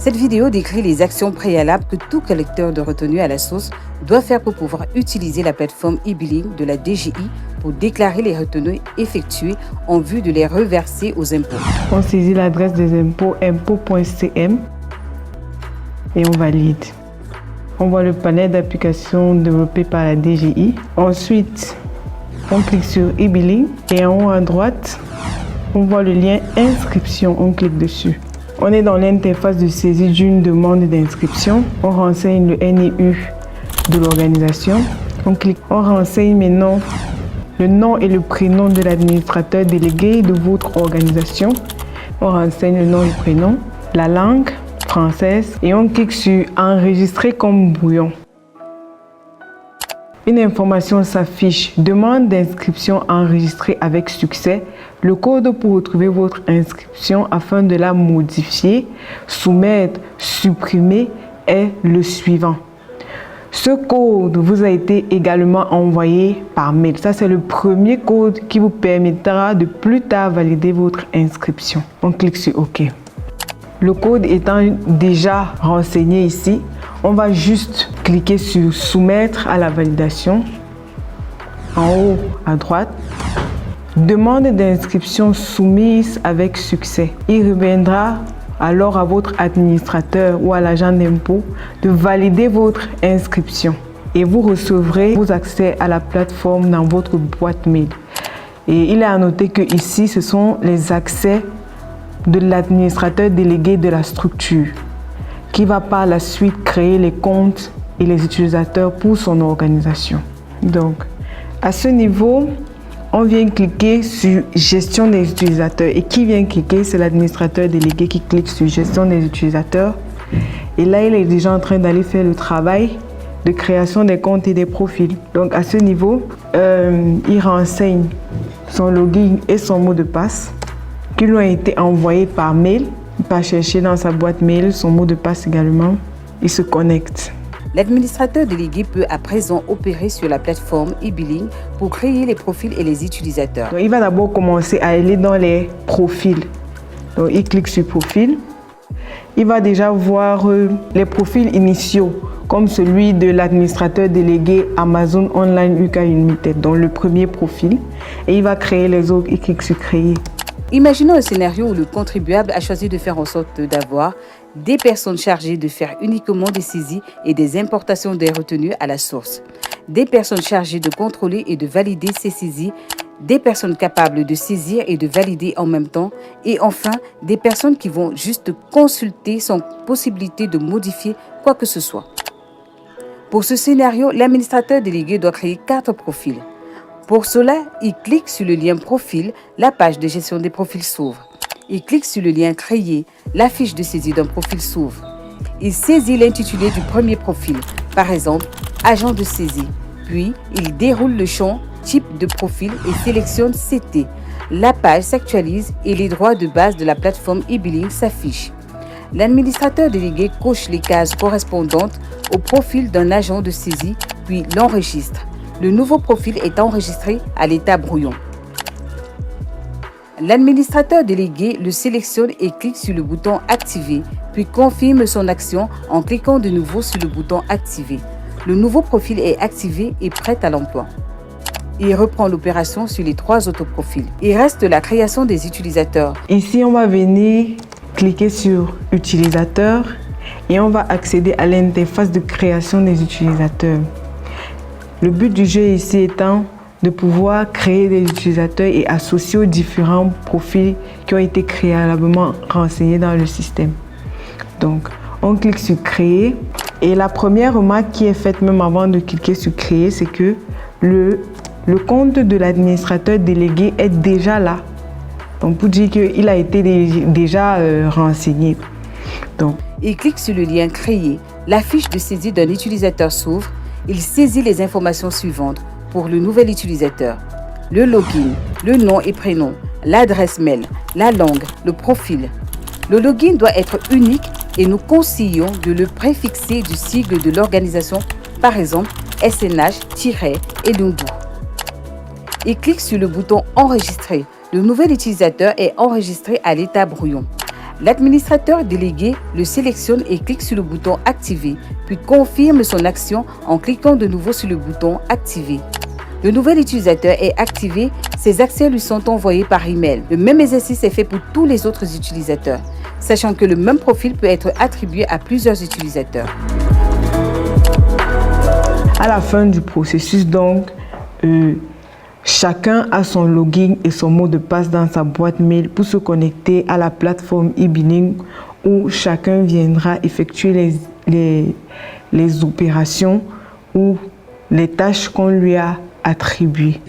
Cette vidéo décrit les actions préalables que tout collecteur de retenue à la source doit faire pour pouvoir utiliser la plateforme e-billing de la DGI pour déclarer les retenues effectuées en vue de les reverser aux impôts. On saisit l'adresse des impôts impôts.cm et on valide. On voit le panel d'applications développé par la DGI. Ensuite, on clique sur e-billing et en haut à droite, on voit le lien inscription. On clique dessus. On est dans l'interface de saisie d'une demande d'inscription. On renseigne le NIU de l'organisation. On clique. On renseigne maintenant le nom et le prénom de l'administrateur délégué de votre organisation. On renseigne le nom et le prénom, la langue française et on clique sur enregistrer comme brouillon. Une information s'affiche, demande d'inscription enregistrée avec succès. Le code pour retrouver votre inscription afin de la modifier, soumettre, supprimer est le suivant. Ce code vous a été également envoyé par mail. Ça, c'est le premier code qui vous permettra de plus tard valider votre inscription. On clique sur OK. Le code étant déjà renseigné ici, on va juste cliquer sur soumettre à la validation. En haut à droite, demande d'inscription soumise avec succès. Il reviendra alors à votre administrateur ou à l'agent d'impôt de valider votre inscription et vous recevrez vos accès à la plateforme dans votre boîte mail. Et il est à noter que ici, ce sont les accès de l'administrateur délégué de la structure qui va par la suite créer les comptes et les utilisateurs pour son organisation. Donc, à ce niveau, on vient cliquer sur gestion des utilisateurs. Et qui vient cliquer? C'est l'administrateur délégué qui clique sur gestion des utilisateurs. Et là, il est déjà en train d'aller faire le travail de création des comptes et des profils. Donc, à ce niveau, il renseigne son login et son mot de passe qui lui ont été envoyés par mail. Il va chercher dans sa boîte mail son mot de passe également. Il se connecte. L'administrateur délégué peut à présent opérer sur la plateforme e-billing pour créer les profils et les utilisateurs. Donc, il va d'abord commencer à aller dans les profils. Donc, il clique sur profil. Il va déjà voir les profils initiaux, comme celui de l'administrateur délégué Amazon Online UK Limited, donc le premier profil. Et il va créer les autres. Il clique sur créer. Imaginons un scénario où le contribuable a choisi de faire en sorte d'avoir des personnes chargées de faire uniquement des saisies et des importations des retenues à la source, des personnes chargées de contrôler et de valider ces saisies, des personnes capables de saisir et de valider en même temps, et enfin des personnes qui vont juste consulter sans possibilité de modifier quoi que ce soit. Pour ce scénario, l'administrateur délégué doit créer 4 profils. Pour cela, il clique sur le lien profil, la page de gestion des profils s'ouvre. Il clique sur le lien créer, la fiche de saisie d'un profil s'ouvre. Il saisit l'intitulé du premier profil, par exemple, agent de saisie. Puis, il déroule le champ type de profil et sélectionne CT. La page s'actualise et les droits de base de la plateforme e-billing s'affichent. L'administrateur délégué coche les cases correspondantes au profil d'un agent de saisie, puis l'enregistre. Le nouveau profil est enregistré à l'état brouillon. L'administrateur délégué le sélectionne et clique sur le bouton « Activer », puis confirme son action en cliquant de nouveau sur le bouton « Activer ». Le nouveau profil est activé et prêt à l'emploi. Il reprend l'opération sur les 3 autres profils. Il reste la création des utilisateurs. Ici, on va venir cliquer sur « Utilisateur » et on va accéder à l'interface de création des utilisateurs. Le but du jeu ici étant de pouvoir créer des utilisateurs et associer aux différents profils qui ont été préalablement renseignés dans le système. Donc, on clique sur créer et la première remarque qui est faite même avant de cliquer sur créer, c'est que le compte de l'administrateur délégué est déjà là. Donc, pour dire qu'il a été déjà renseigné. Donc, il clique sur le lien créer, la fiche de saisie d'un utilisateur s'ouvre. Il saisit les informations suivantes pour le nouvel utilisateur. Le login, le nom et prénom, l'adresse mail, la langue, le profil. Le login doit être unique et nous conseillons de le préfixer du sigle de l'organisation, par exemple SNH-Elundu. Il clique sur le bouton enregistrer. Le nouvel utilisateur est enregistré à l'état brouillon. L'administrateur délégué le sélectionne et clique sur le bouton « Activer », puis confirme son action en cliquant de nouveau sur le bouton « Activer ». Le nouvel utilisateur est activé, ses accès lui sont envoyés par email. Le même exercice est fait pour tous les autres utilisateurs, sachant que le même profil peut être attribué à plusieurs utilisateurs. À la fin du processus, donc, chacun a son login et son mot de passe dans sa boîte mail pour se connecter à la plateforme e-billing où chacun viendra effectuer les opérations ou les tâches qu'on lui a attribuées.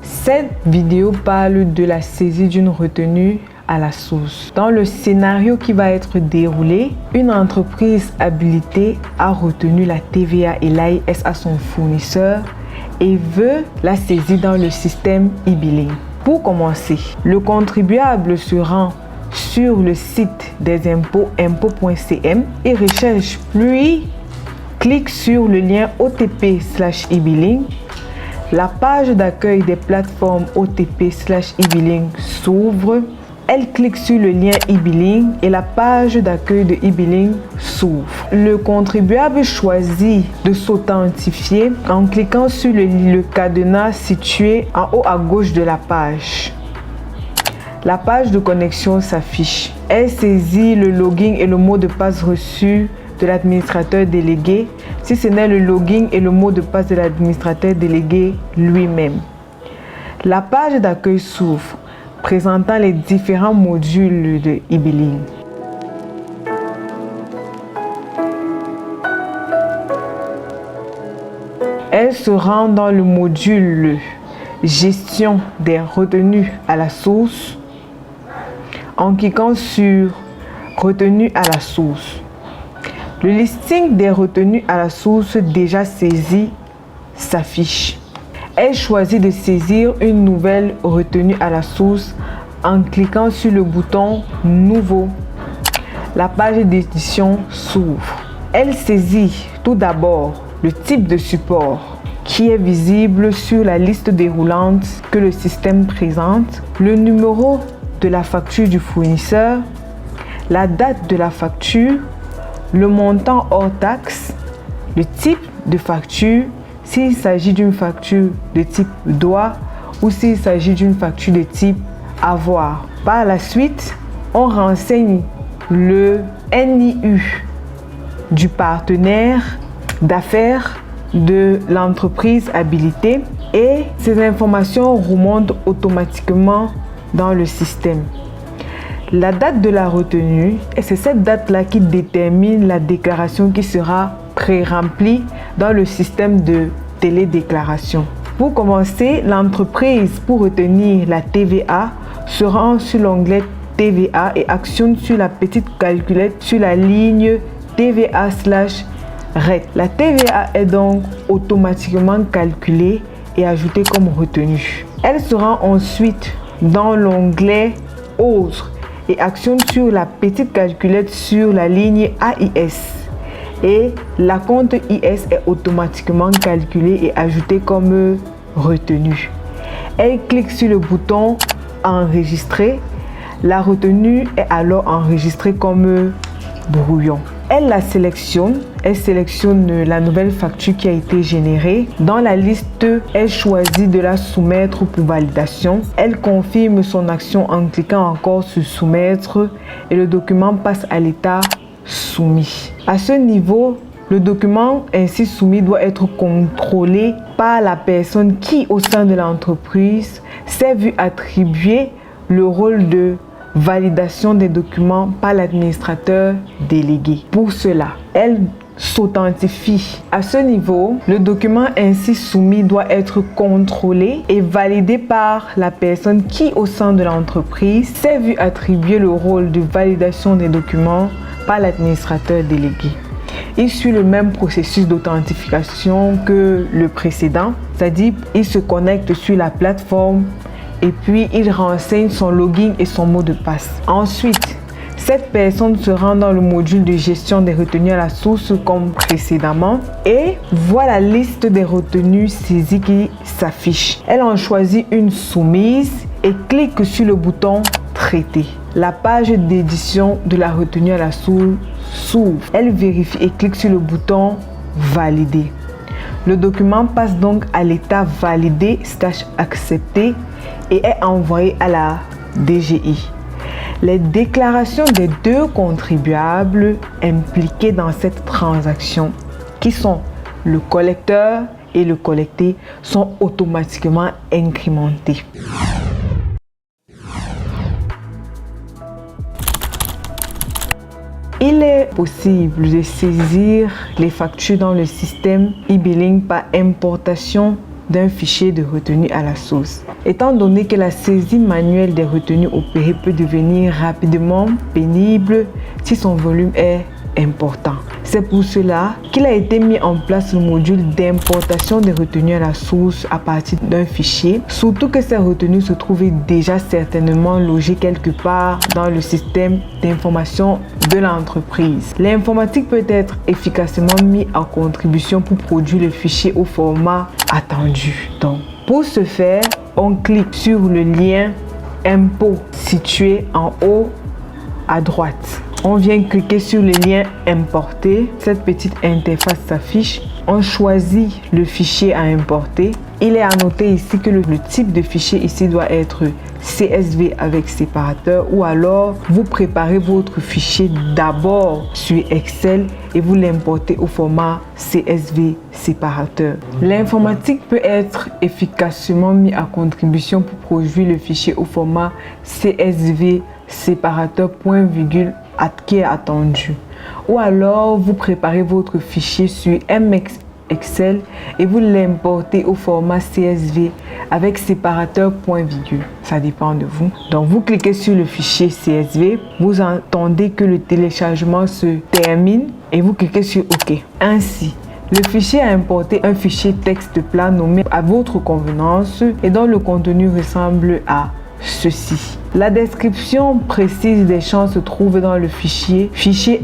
Cette vidéo parle de la saisie d'une retenue à la source. Dans le scénario qui va être déroulé, une entreprise habilitée a retenu la TVA et l'AIS à son fournisseur et veut la saisir dans le système e-billing. Pour commencer, le contribuable se rend sur le site des impôts impôts.cm et recherche, puis clique sur le lien OTP/e-billing. La page d'accueil des plateformes OTP/e-billing s'ouvre. Elle clique sur le lien e-billing et la page d'accueil de e-billing s'ouvre. Le contribuable choisit de s'authentifier en cliquant sur le cadenas situé en haut à gauche de la page. La page de connexion s'affiche. Elle saisit le login et le mot de passe reçu de l'administrateur délégué, si ce n'est le login et le mot de passe de l'administrateur délégué lui-même. La page d'accueil s'ouvre, présentant les différents modules de e-billing. Elle se rend dans le module Gestion des retenues à la source en cliquant sur Retenues à la source. Le listing des retenues à la source déjà saisies s'affiche. Elle choisit de saisir une nouvelle retenue à la source en cliquant sur le bouton Nouveau. La page d'édition s'ouvre. Elle saisit tout d'abord le type de support qui est visible sur la liste déroulante que le système présente, le numéro de la facture du fournisseur, la date de la facture, le montant hors taxe, le type de facture, s'il s'agit d'une facture de type droit ou s'il s'agit d'une facture de type avoir. Par la suite, on renseigne le NIU du partenaire d'affaires de l'entreprise habilitée et ces informations remontent automatiquement dans le système. La date de la retenue, et c'est cette date-là qui détermine la déclaration qui sera pré-remplie dans le système de télédéclaration. Pour commencer, l'entreprise, pour retenir la TVA, se rend sur l'onglet TVA et actionne sur la petite calculette sur la ligne TVA/RET. La TVA est donc automatiquement calculée et ajoutée comme retenue. Elle se rend ensuite dans l'onglet Autres et actionne sur la petite calculette sur la ligne AIS. Et la compte IS est automatiquement calculée et ajoutée comme retenue. Elle clique sur le bouton Enregistrer. La retenue est alors enregistrée comme brouillon. Elle la sélectionne. Elle sélectionne la nouvelle facture qui a été générée. Dans la liste, elle choisit de la soumettre pour validation. Elle confirme son action en cliquant encore sur Soumettre et le document passe à l'état soumis. À ce niveau, le document ainsi soumis doit être contrôlé par la personne qui, au sein de l'entreprise, s'est vu attribuer le rôle de validation des documents par l'administrateur délégué. Pour cela, elle s'authentifie. À ce niveau, le document ainsi soumis doit être contrôlé et validé par la personne qui, au sein de l'entreprise, s'est vu attribuer le rôle de validation des documents par l'administrateur délégué. Il suit le même processus d'authentification que le précédent, c'est-à-dire il se connecte sur la plateforme et puis il renseigne son login et son mot de passe. Ensuite, Cette personne se rend dans le module de gestion des retenues à la source comme précédemment et voit la liste des retenues saisies qui s'affiche. Elle en choisit une soumise et clique sur le bouton traiter. La page d'édition de la retenue à la source s'ouvre. Elle vérifie et clique sur le bouton valider. Le document passe donc à l'état validé / accepté et est envoyé à la DGI. Les déclarations des deux contribuables impliqués dans cette transaction, qui sont le collecteur et le collecté, sont automatiquement incrémentées. Il est possible de saisir les factures dans le système e-billing par importation d'un fichier de retenue à la source. Étant donné que la saisie manuelle des retenues opérées peut devenir rapidement pénible si son volume est important. C'est pour cela qu'il a été mis en place le module d'importation des retenues à la source à partir d'un fichier, surtout que ces retenues se trouvaient déjà certainement logées quelque part dans le système d'information de l'entreprise. L'informatique peut être efficacement mise en contribution pour produire le fichier au format attendu. Donc, pour ce faire, on clique sur le lien Impôt situé en haut à droite. On vient cliquer sur le lien importer. Cette petite interface s'affiche. On choisit le fichier à importer. Il est à noter ici que le type de fichier ici doit être CSV avec séparateur ou alors vous préparez votre fichier d'abord sur Excel et vous l'importez au format CSV séparateur. L'informatique peut être efficacement mise à contribution pour produire le fichier au format CSV séparateur point virgule qui est attendu. Ou alors vous préparez votre fichier sur MX Excel et vous l'importez au format CSV avec séparateur point virgule. Ça dépend de vous. Donc vous cliquez sur le fichier CSV, vous attendez que le téléchargement se termine et vous cliquez sur OK. Ainsi, le fichier a importé un fichier texte plat nommé à votre convenance et dont le contenu ressemble à ceci. La description précise des champs se trouve dans le fichier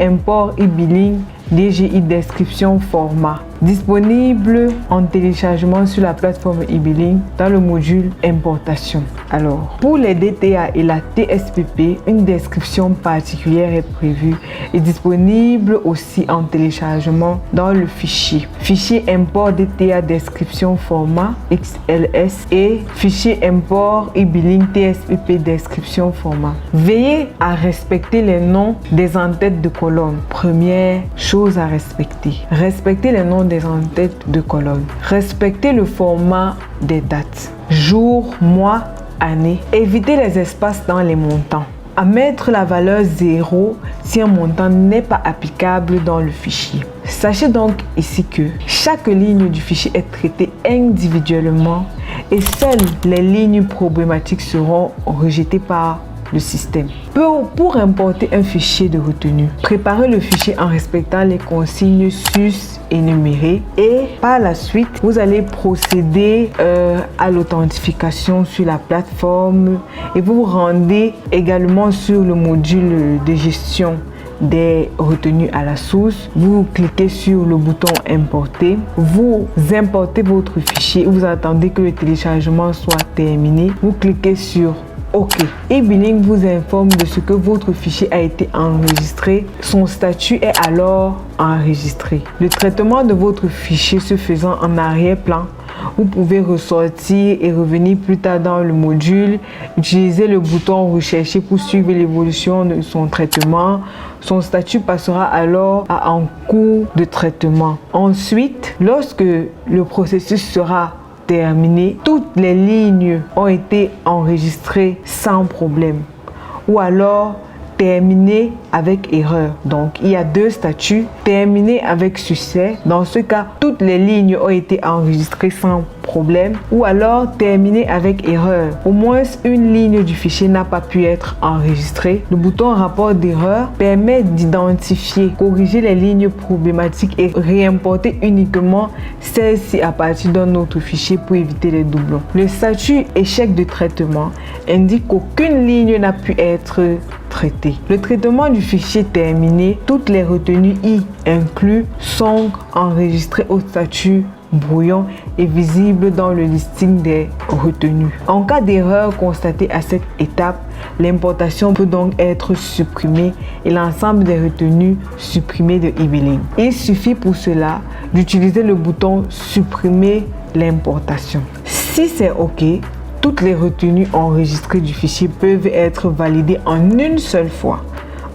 import e-billing DGI description format, disponible en téléchargement sur la plateforme e-billing dans le module importation. Alors, pour les DTA et la TSPP, une description particulière est prévue et disponible aussi en téléchargement dans le fichier import DTA description format XLS et fichier import e-billing TSPP description format. Veillez à respecter les noms des en-têtes de colonne. Première chose à respecter. Respectez les noms des en-têtes de colonne. Respectez le format des dates. Jour, mois, année. Évitez les espaces dans les montants. À mettre la valeur 0 si un montant n'est pas applicable dans le fichier. Sachez donc ici que chaque ligne du fichier est traitée individuellement et seules les lignes problématiques seront rejetées par le système. Pour importer un fichier de retenue, préparez le fichier en respectant les consignes sus énumérées et par la suite, vous allez procéder à l'authentification sur la plateforme et vous vous rendez également sur le module de gestion des retenues à la source. Vous cliquez sur le bouton importer, vous importez votre fichier, vous attendez que le téléchargement soit terminé, vous cliquez sur OK. e-billing vous informe de ce que votre fichier a été enregistré. Son statut est alors enregistré. Le traitement de votre fichier se faisant en arrière-plan, vous pouvez ressortir et revenir plus tard dans le module. Utilisez le bouton rechercher pour suivre l'évolution de son traitement. Son statut passera alors à en cours de traitement. Ensuite, lorsque le processus sera terminé, toutes les lignes ont été enregistrées sans problème ou alors terminé avec erreur. Donc il y a deux statuts, terminé avec succès. Dans ce cas, toutes les lignes ont été enregistrées sans problème ou alors terminer avec erreur. Au moins une ligne du fichier n'a pas pu être enregistrée. Le bouton rapport d'erreur permet d'identifier, corriger les lignes problématiques et réimporter uniquement celles-ci à partir d'un autre fichier pour éviter les doublons. Le statut échec de traitement indique qu'aucune ligne n'a pu être traitée. Le traitement du fichier terminé, toutes les retenues y inclus sont enregistrées au statut brouillon et visibles dans le listing des retenues. En cas d'erreur constatée à cette étape, l'importation peut donc être supprimée et l'ensemble des retenues supprimées de e-billing. Il suffit pour cela d'utiliser le bouton supprimer l'importation. Si c'est OK, toutes les retenues enregistrées du fichier peuvent être validées en une seule fois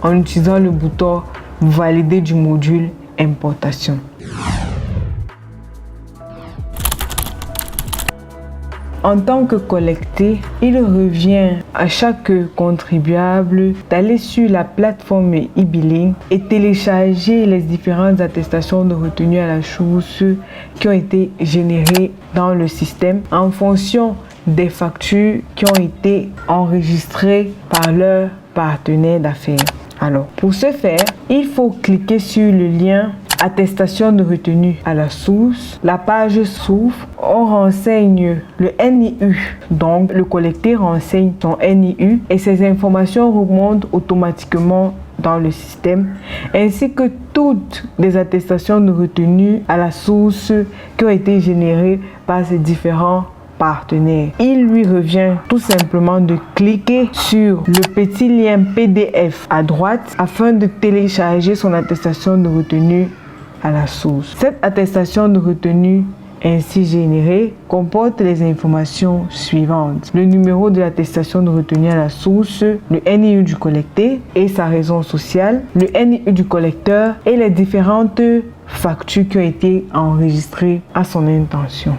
en utilisant le bouton valider du module importation. En tant que collecté, il revient à chaque contribuable d'aller sur la plateforme e-billing et télécharger les différentes attestations de retenue à la source qui ont été générées dans le système en fonction des factures qui ont été enregistrées par leur partenaire d'affaires. Alors, pour ce faire, il faut cliquer sur le lien attestation de retenue à la source. La page s'ouvre. On renseigne le NIU. Donc, le collecté renseigne son NIU et ces informations remontent automatiquement dans le système, ainsi que toutes les attestations de retenue à la source qui ont été générées par ces différents partenaire. Il lui revient tout simplement de cliquer sur le petit lien PDF à droite afin de télécharger son attestation de retenue à la source. Cette attestation de retenue ainsi générée comporte les informations suivantes: le numéro de l'attestation de retenue à la source, le NIU du collecté et sa raison sociale, le NIU du collecteur et les différentes factures qui ont été enregistrées à son intention.